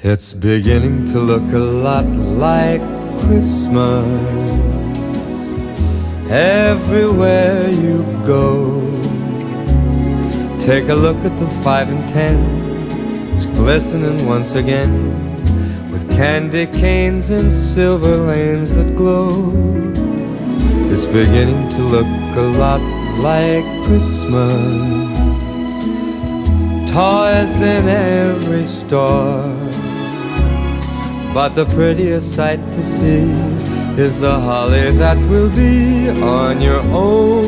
It's beginning to look a lot like Christmas everywhere you go. Take a look at the 5 and 10. It's glistening once again with candy canes and silver lanes that glow. It's beginning to look a lot like Christmas. Toys in every store, but the prettiest sight to see is the holly that will be on your own